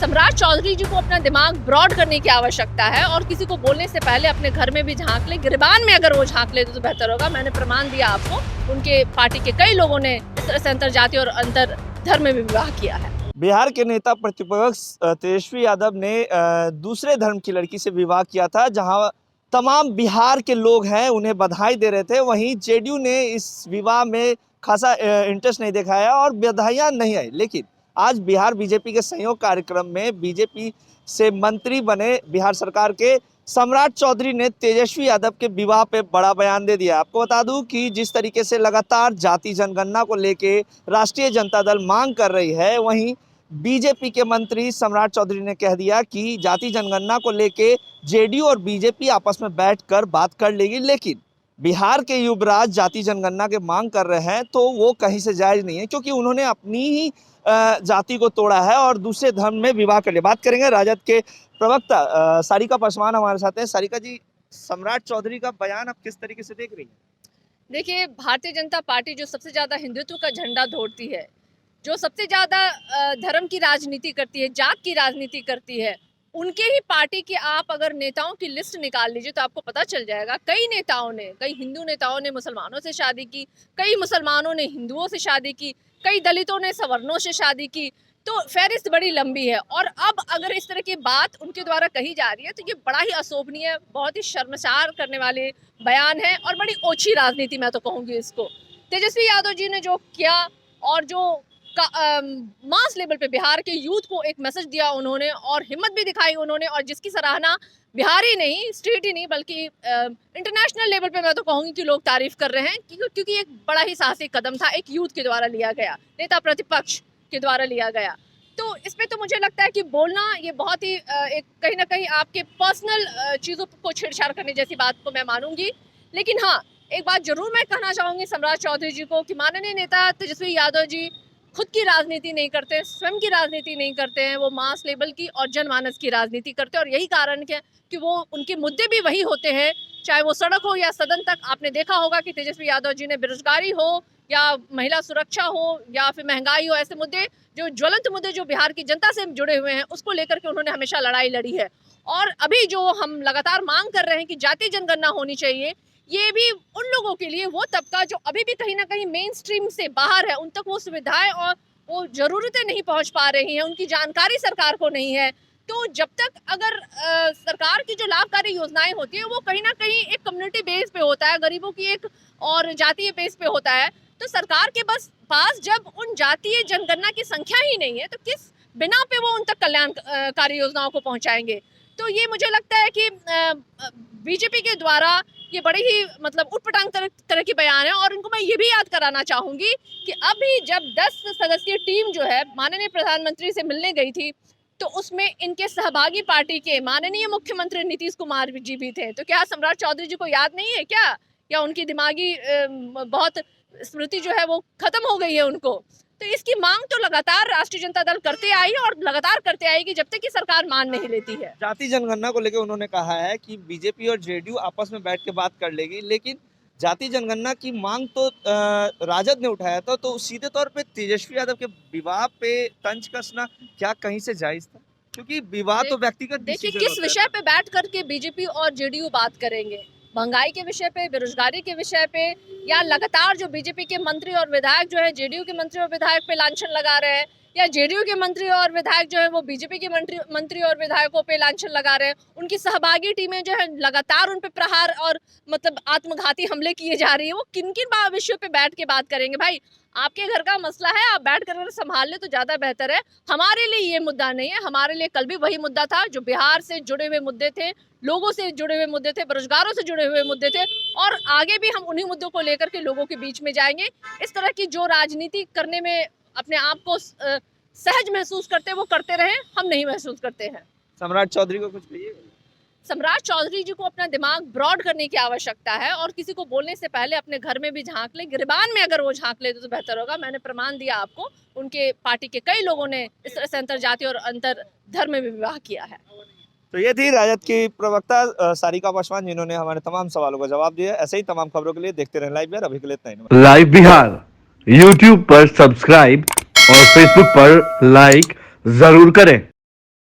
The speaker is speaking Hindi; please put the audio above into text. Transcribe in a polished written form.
सम्राट चौधरी जी को अपना दिमाग ब्रॉड करने की आवश्यकता है और किसी को बोलने से पहले अपने घर में भी झांक ले, गिरबान में अगर वो झांक ले तो बेहतर होगा। मैंने प्रमाण दिया आपको, उनके पार्टी के कई लोगों ने इस तरह से अंतर जाति और अंतर धर्म में भी विवाह किया है। बिहार के नेता प्रतिपक्ष तेजस्वी यादव ने दूसरे धर्म की लड़की से विवाह किया था, जहां तमाम बिहार के लोग हैं उन्हें बधाई दे रहे थे। वहीं जेडीयू ने इस विवाह में खासा इंटरेस्ट नहीं दिखाया और बधाइयां नहीं आई। लेकिन आज बिहार बीजेपी के सहयोग कार्यक्रम में बीजेपी से मंत्री बने बिहार सरकार के सम्राट चौधरी ने तेजस्वी यादव के विवाह पे बड़ा बयान दे दिया। आपको बता दूं कि जिस तरीके से लगातार जाति जनगणना को लेके राष्ट्रीय जनता दल मांग कर रही है, वहीं बीजेपी के मंत्री सम्राट चौधरी ने कह दिया कि जाति जनगणना को लेके जेडीयू और बीजेपी आपस में बैठकर बात कर लेगी। लेकिन बिहार के युवराज जाति जनगणना के मांग कर रहे हैं तो वो कहीं से जायज नहीं है, क्योंकि उन्होंने अपनी ही जाति को तोड़ा है और दूसरे धर्म में विवाह कर लिया। बात करेंगे राजद के प्रवक्ता सारिका पासवान हमारे साथ हैं। सारिका जी, सम्राट चौधरी का बयान आप किस तरीके से देख रही हैं? देखिए, भारतीय जनता पार्टी जो सबसे ज्यादा हिंदुत्व का झंडा दौड़ती है, जो सबसे ज्यादा धर्म की राजनीति करती है, जात की राजनीति करती है, उनके ही पार्टी के आप अगर नेताओं की लिस्ट निकाल लीजिए तो आपको पता चल जाएगा। कई नेताओं ने, कई हिंदू नेताओं ने मुसलमानों से शादी की, कई मुसलमानों ने हिंदुओं से शादी की, कई दलितों ने सवर्णों से शादी की। तो फहरिस्त बड़ी लंबी है और अब अगर इस तरह की बात उनके द्वारा कही जा रही है तो ये बड़ा ही अशोभनीय, बहुत ही शर्मसार करने वाले बयान है और बड़ी ओछी राजनीति मैं तो कहूँगी इसको। तेजस्वी यादव जी ने जो किया और जो मास लेवल पे बिहार के यूथ को एक मैसेज दिया उन्होंने और हिम्मत भी दिखाई उन्होंने, और जिसकी सराहना बिहार ही नहीं, स्टेट ही नहीं, बल्कि इंटरनेशनल लेवल पे मैं तो कहूँगी कि लोग तारीफ कर रहे हैं, क्योंकि एक बड़ा ही साहसिक कदम था, एक यूथ के द्वारा लिया गया, नेता प्रतिपक्ष के द्वारा लिया गया। तो इसमें तो मुझे लगता है कि बोलना ये बहुत ही एक कहीं ना कहीं आपके पर्सनल चीज़ों को छेड़छाड़ करने जैसी बात को मैं मानूंगी। लेकिन हाँ, एक बात जरूर मैं कहना चाहूँगी सम्राट चौधरी जी को कि माननीय नेता तेजस्वी यादव जी खुद की राजनीति नहीं करते, स्वयं की राजनीति नहीं करते हैं, वो मास लेवल की और जनमानस की राजनीति करते हैं। और यही कारण है कि वो उनके मुद्दे भी वही होते हैं, चाहे वो सड़क हो या सदन तक। आपने देखा होगा कि तेजस्वी यादव जी ने बेरोजगारी हो या महिला सुरक्षा हो या फिर महंगाई हो, ऐसे मुद्दे, जो ज्वलंत मुद्दे जो बिहार की जनता से जुड़े हुए हैं, उसको लेकर के उन्होंने हमेशा लड़ाई लड़ी है। और अभी जो हम लगातार मांग कर रहे हैं कि जाति जनगणना होनी चाहिए, ये भी उन लोगों के लिए, वो तबका जो अभी भी कहीं ना कहीं मेन स्ट्रीम से बाहर है, उन तक वो सुविधाएं और वो जरूरतें नहीं पहुंच पा रही हैं, उनकी जानकारी सरकार को नहीं है। तो जब तक अगर सरकार की जो लाभकारी योजनाएं होती है वो कहीं ना कहीं एक कम्युनिटी बेस पे होता है, गरीबों की एक और जातीय बेस पे होता है, तो सरकार के पास जब उन जातीय जनगणना की संख्या ही नहीं है तो किस बिना पे वो उन तक कल्याणकारी योजनाओं को पहुंचाएंगे। तो ये मुझे लगता है कि बीजेपी के द्वारा ये बड़ी ही मतलब उटपटांग तरह की बयान है। और इनको मैं ये भी याद कराना चाहूंगी कि अभी जब 10 सदस्यीय टीम जो है माननीय प्रधानमंत्री से मिलने गई थी, तो उसमें इनके सहभागी पार्टी के माननीय मुख्यमंत्री नीतीश कुमार जी भी थे। तो क्या सम्राट चौधरी जी को याद नहीं है क्या, या उनकी दिमागी बहुत स्मृति जो है वो खत्म हो गई है उनको? तो इसकी मांग तो लगातार राष्ट्रीय जनता दल करते आई और लगातार करते आएगी जब तक कि सरकार मान नहीं लेती है। जाति जनगणना को लेकर उन्होंने कहा है कि बीजेपी और जेडीयू आपस में बैठ के बात कर लेगी, लेकिन जाति जनगणना की मांग तो राजद ने उठाया था, तो सीधे तौर पे तेजस्वी यादव के विवाह पे तंज कसना क्या कहीं से जायज था? क्योंकि विवाह तो व्यक्तिगत, देखिए किस विषय पे बैठ करके बीजेपी और जेडीयू बात करेंगे, महंगाई के विषय पे, बेरोजगारी के विषय पे, या लगातार जो बीजेपी के मंत्री और विधायक जो है जेडीयू के मंत्री और विधायक पे लांछन लगा रहे हैं, या जेडीयू के मंत्री और विधायक जो है वो बीजेपी के मंत्री और विधायकों पे लांछन लगा रहे हैं, उनकी सहभागी टीमें जो है लगातार उन पे प्रहार और मतलब आत्मघाती हमले किए जा रही है, वो किन किन विषयों पे बैठ के बात करेंगे? भाई, आपके घर का मसला है, आप बैठ कर संभाल ले तो ज्यादा बेहतर है। हमारे लिए ये मुद्दा नहीं है, हमारे लिए कल भी वही मुद्दा था जो बिहार से जुड़े हुए मुद्दे थे, लोगों से जुड़े हुए मुद्दे थे, बेरोजगारों से जुड़े हुए मुद्दे थे, और आगे भी हम उन्हीं मुद्दों को लेकर के लोगों के बीच में जाएंगे। इस तरह की जो राजनीति करने में अपने आप को सहज महसूस करते हैं वो करते रहे, हम नहीं महसूस करते हैं। सम्राट चौधरी को कुछ कहिए? सम्राट चौधरी जी को अपना दिमाग ब्रॉड करने की आवश्यकता है और किसी को बोलने से पहले अपने घर में भी झांक ले, गिरबान में अगर वो झांक ले तो बेहतर होगा। मैंने प्रमाण दिया आपको, उनके पार्टी के कई लोगों ने इस तरह से अंतर जाति और अंतर धर्म में भी विवाह किया है। तो ये थी राजद की प्रवक्ता सारिका पासवान, जिन्होंने हमारे तमाम सवालों का जवाब दिया। ऐसे ही तमाम खबरों के लिए देखते रहें लाइव बिहार। अभी के लिए इतना ही। लाइव बिहार यूट्यूब पर सब्सक्राइब और फेसबुक पर लाइक जरूर करें।